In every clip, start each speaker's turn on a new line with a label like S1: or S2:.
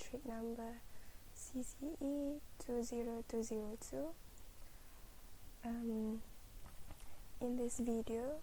S1: metric number CCE 20202. In this video,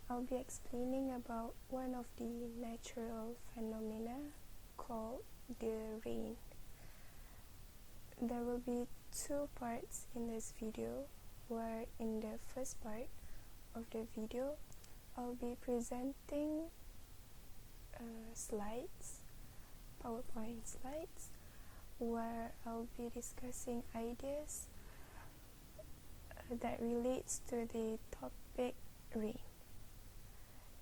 S1: I'll be explaining about one of the natural phenomena called the rain. There will be two parts in this video, where in the first part of the video, I'll be presenting slides, PowerPoint slides, where I'll be discussing ideas that relates to the topic rain.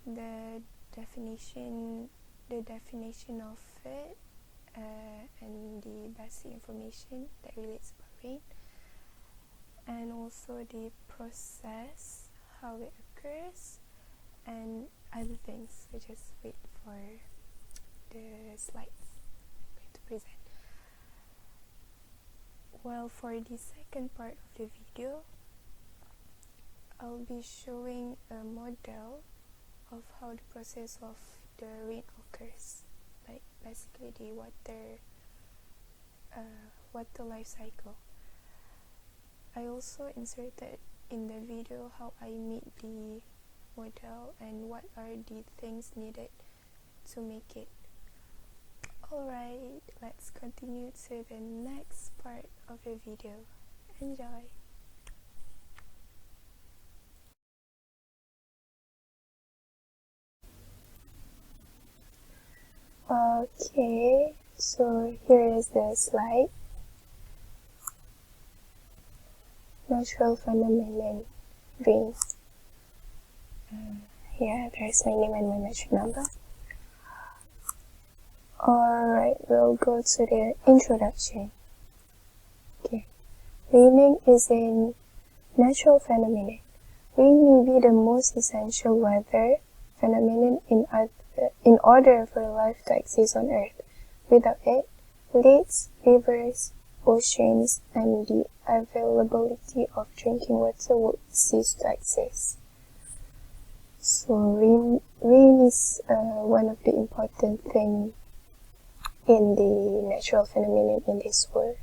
S1: The definition of it, and the basic information that relates about rain, and also the process, how it occurs, and other things. So just wait for the slides I'm going to present. Well, for the second part of the video, I'll be showing a model of how the process of the rain occurs, like basically the water life cycle. I also inserted in the video how I made the model and what are the things needed to make it. Alright, let's continue to the next part of the video. Enjoy! Okay, so here is the slide. Natural phenomenon, rain. Here, there's my name and my metric number. Alright, we'll go to the introduction. Okay, raining is a natural phenomenon. Rain may be the most essential weather phenomenon in order for life to exist on Earth. Without it, lakes, rivers, oceans, and the availability of drinking water would cease to exist. So rain is one of the important things in the natural phenomenon in this world.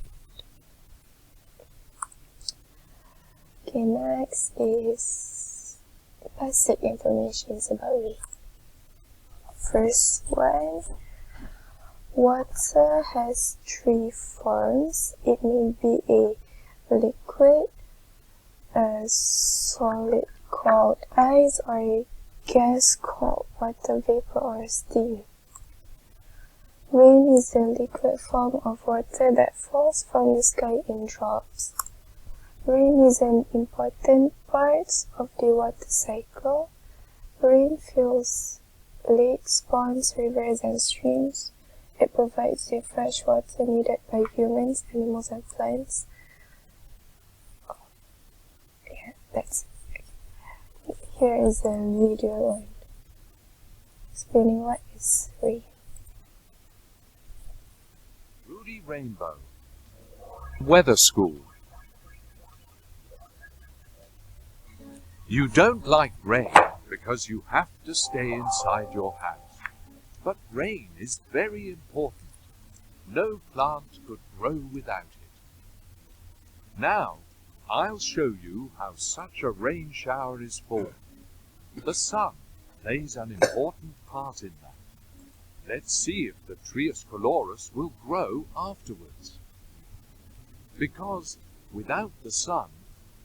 S1: Okay, next is basic information about rain. First one, water has three forms. It may be a liquid, a solid called ice, or a gas called water vapor or steam. Rain is the liquid form of water that falls from the sky in drops. Rain is an important part of the water cycle. Rain fills lakes, ponds, rivers, and streams. It provides the fresh water needed by humans, animals, and plants. Yeah, that's it. Here is a video on explaining what is rain.
S2: Rudy Rainbow, Weather School. You don't like rain because you have to stay inside your house. But rain is very important. No plant could grow without it. Now, I'll show you how such a rain shower is formed. The sun plays an important part in that. Let's see if the Trias colorus will grow afterwards. Because without the sun,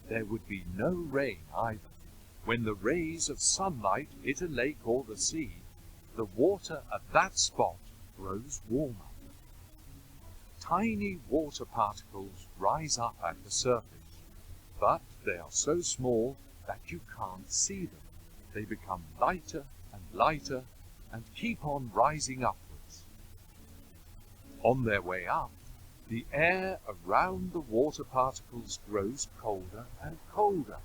S2: there would be no rain either. When the rays of sunlight hit a lake or the sea, the water at that spot grows warmer. Tiny water particles rise up at the surface, but they are so small that you can't see them. They become lighter and lighter and keep on rising upwards. On their way up, the air around the water particles grows colder and colder.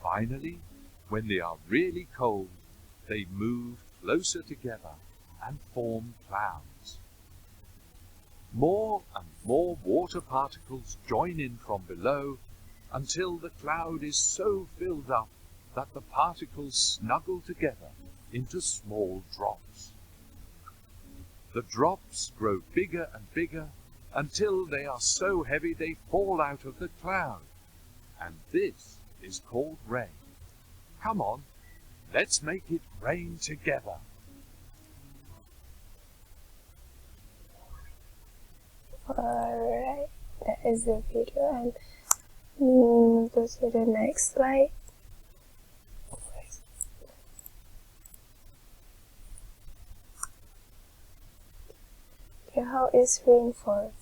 S2: Finally, when they are really cold, they move closer together and form clouds. More and more water particles join in from below until the cloud is so filled up that the particles snuggle together into small drops. The drops grow bigger and bigger until they are so heavy they fall out of the cloud. And this is called rain. Come on, let's make it rain together.
S1: Alright, that is the video, and go to the next slide. Okay, how is rain formed?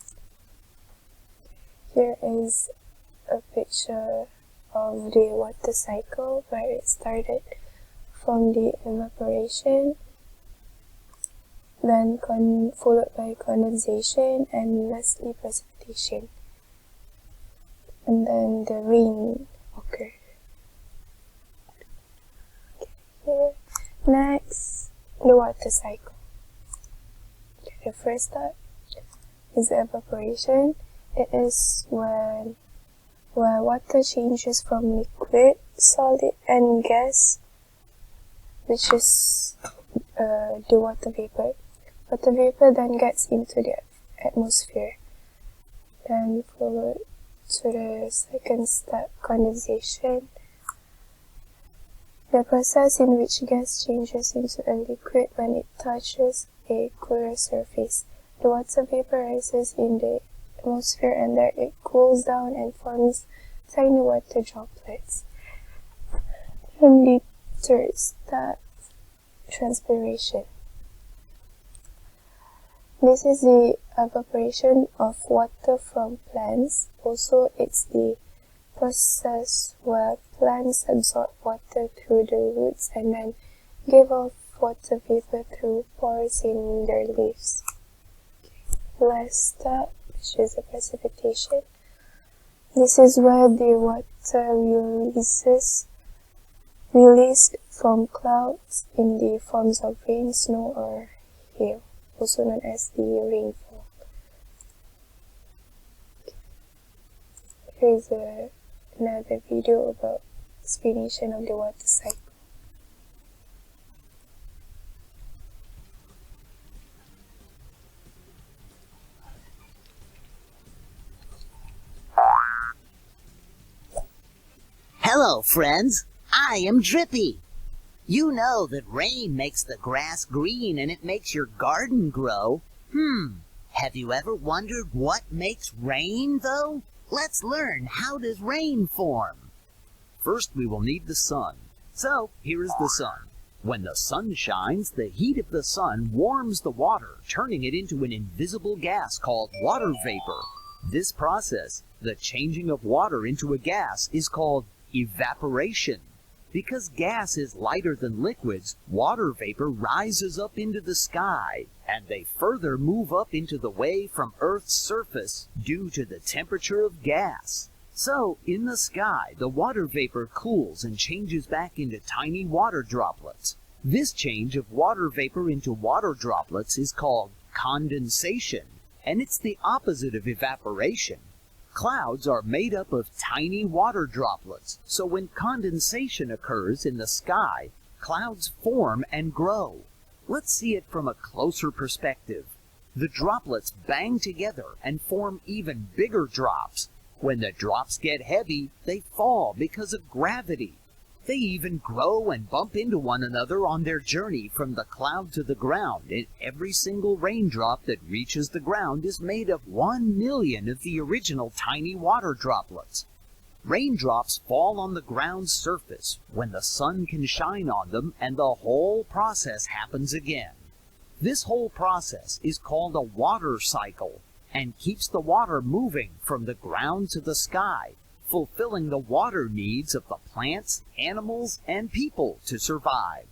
S1: Here is a picture of the water cycle where it started from the evaporation, then followed by condensation, and lastly precipitation. And then the rain occurred. Okay, here. Next, the water cycle. Okay, the first step is evaporation. It is where water changes from liquid, solid, and gas, which is the water vapor. Water vapor then gets into the atmosphere. Then followed to the second step, condensation. The process in which gas changes into a liquid when it touches a cooler surface. The water vapor rises in the atmosphere and there it cools down and forms tiny water droplets. And the third step, transpiration. This is the evaporation of water from plants. Also, it's the process where plants absorb water through the roots and then give off water vapor through pores in their leaves. Last step, which is the precipitation. This is where the water released from clouds in the forms of rain, snow, or hail, also known as the rainfall. Here is another video about explanation of the water cycle.
S3: Hello, friends. I am Drippy. You know that rain makes the grass green and it makes your garden grow. Have you ever wondered what makes rain, though? Let's learn. How does rain form? First, we will need the sun. So, here is the sun. When the sun shines, the heat of the sun warms the water, turning it into an invisible gas called water vapor. This process, the changing of water into a gas, is called evaporation. Because gas is lighter than liquids, water vapor rises up into the sky, and they further move up into the way from Earth's surface due to the temperature of gas. So, in the sky, the water vapor cools and changes back into tiny water droplets. This change of water vapor into water droplets is called condensation, and it's the opposite of evaporation. Clouds are made up of tiny water droplets, so when condensation occurs in the sky, clouds form and grow. Let's see it from a closer perspective. The droplets bang together and form even bigger drops. When the drops get heavy, they fall because of gravity. They even grow and bump into one another on their journey from the cloud to the ground, and every single raindrop that reaches the ground is made of 1 million of the original tiny water droplets. Raindrops fall on the ground's surface when the sun can shine on them, and the whole process happens again. This whole process is called a water cycle and keeps the water moving from the ground to the sky, fulfilling the water needs of the plants, animals, and people to survive.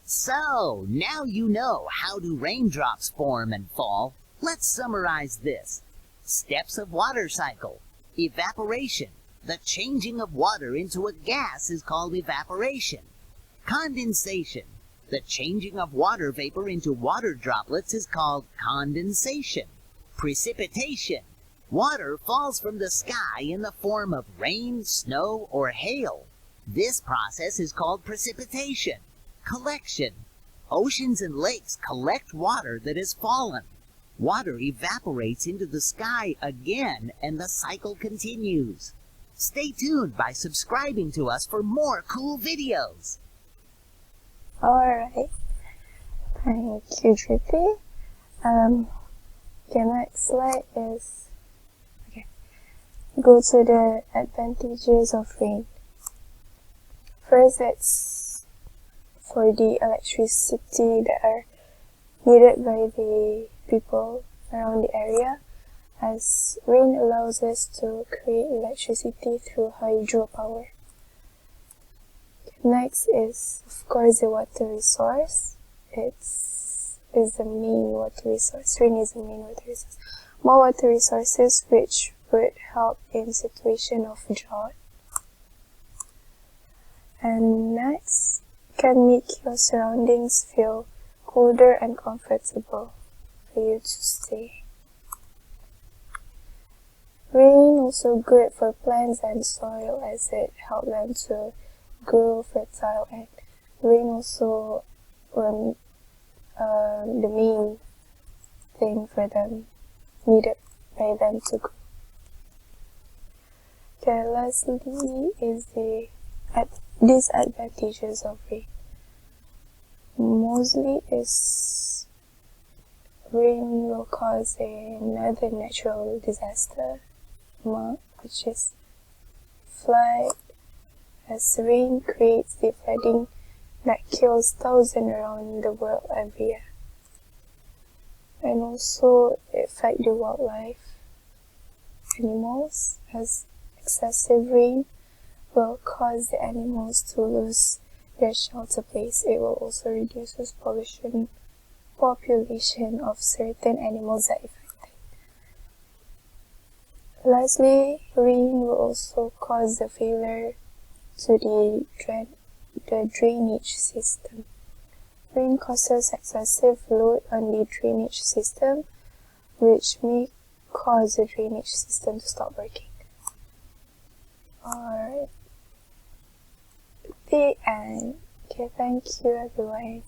S3: So, now you know how do raindrops form and fall. Let's summarize this. Steps of water cycle. Evaporation. The changing of water into a gas is called evaporation. Condensation. The changing of water vapor into water droplets is called condensation. Precipitation. Water falls from the sky in the form of rain, snow, or hail. This process is called precipitation. Collection. Oceans and lakes collect water that has fallen. Water evaporates into the sky again, and the cycle continues. Stay tuned by subscribing to us for more cool videos.
S1: Alright. Thank you, Drippy. Okay, next slide is, go to the advantages of rain. First, it's for the electricity that are needed by the people around the area, as rain allows us to create electricity through hydropower. Next is, of course, the water resource. Is the main water resource. Rain is the main water resource. More water resources which would help in situation of drought. And next, can make your surroundings feel colder and comfortable for you to stay. Rain also good for plants and soil, as it helps them to grow fertile, and rain also the main thing for them, needed by them to grow. Okay, lastly is the disadvantages of rain. Mostly is rain will cause another natural disaster, which is flood, as rain creates the flooding that kills thousands around the world every year. And also it affects the wildlife, animals, as excessive rain will cause the animals to lose their shelter place. It will also reduce population of certain animals that affected. Lastly, rain will also cause the failure to the drainage system. Rain causes excessive load on the drainage system, which may cause the drainage system to stop working. Alright. The end. Okay, thank you everyone.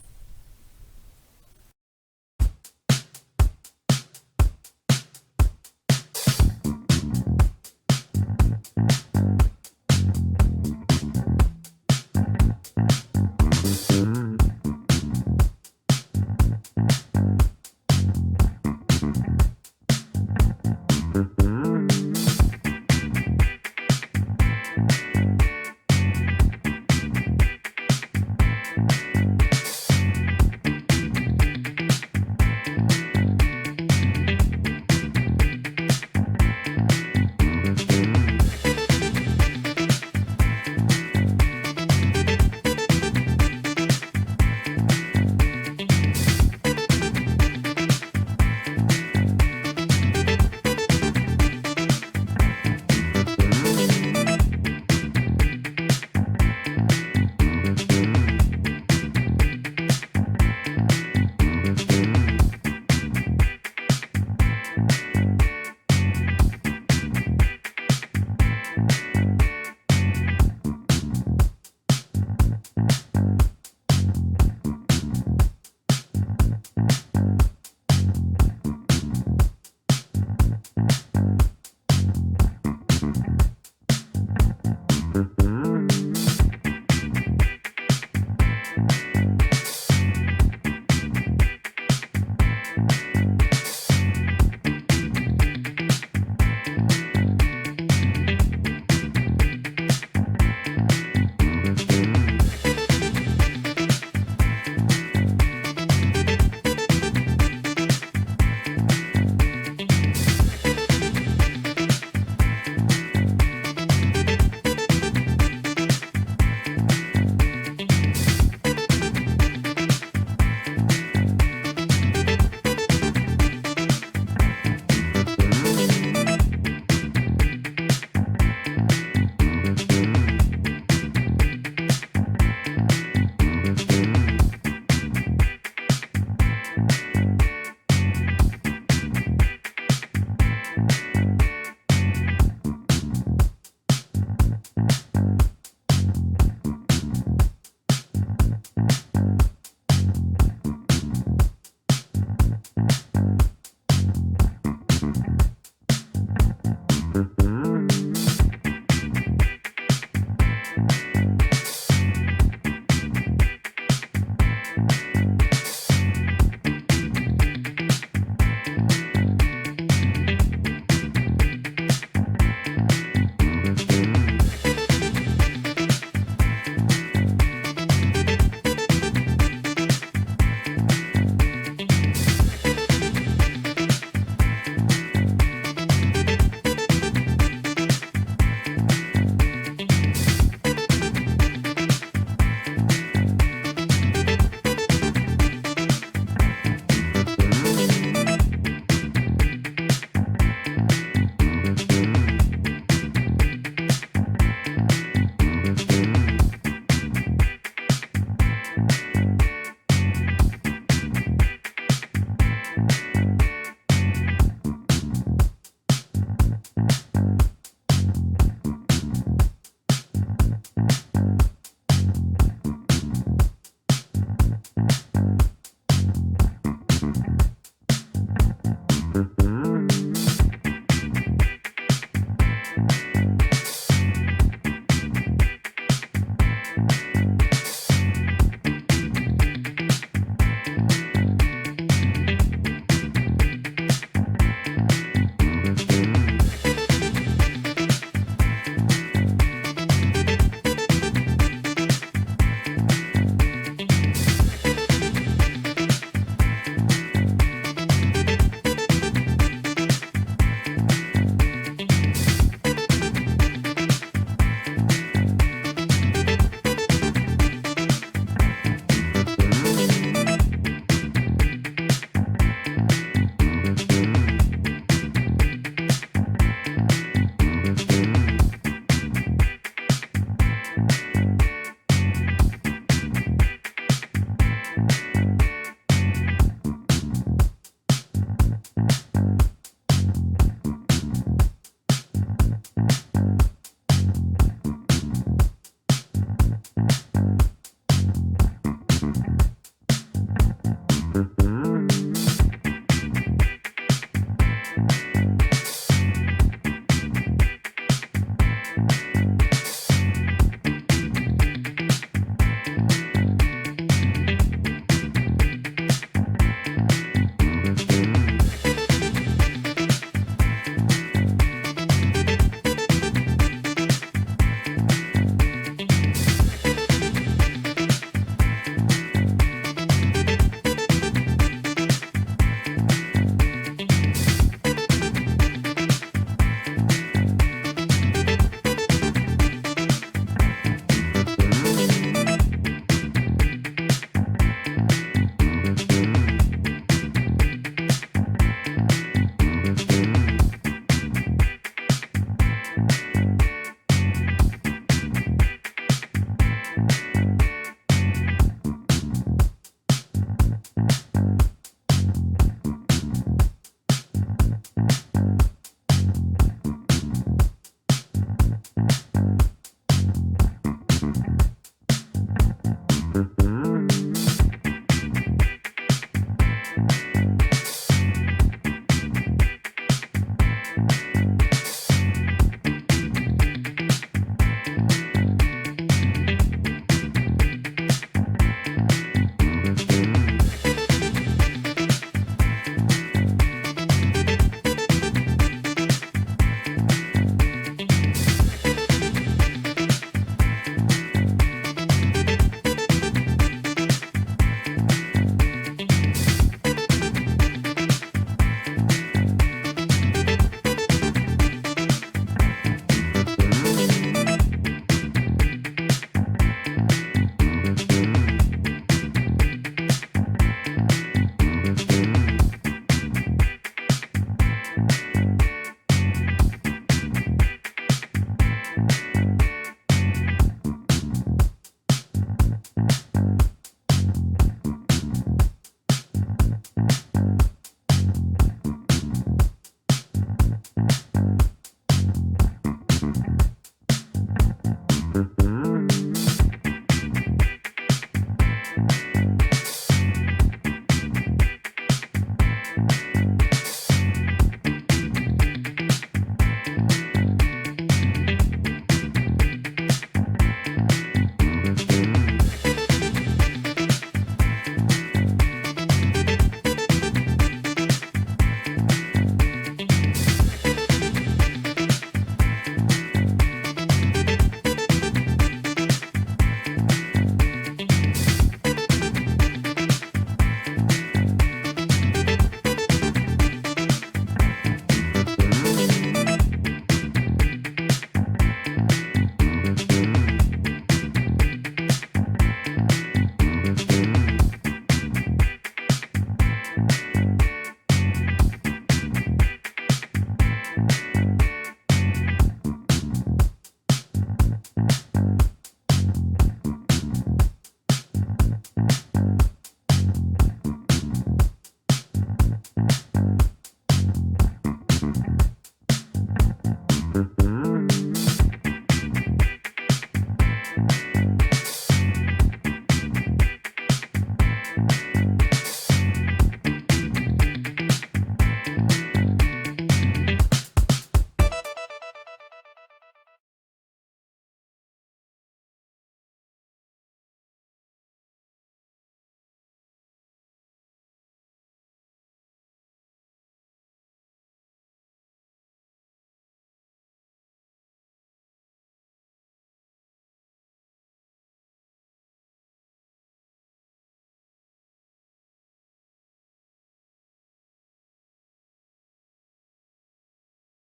S1: Bye.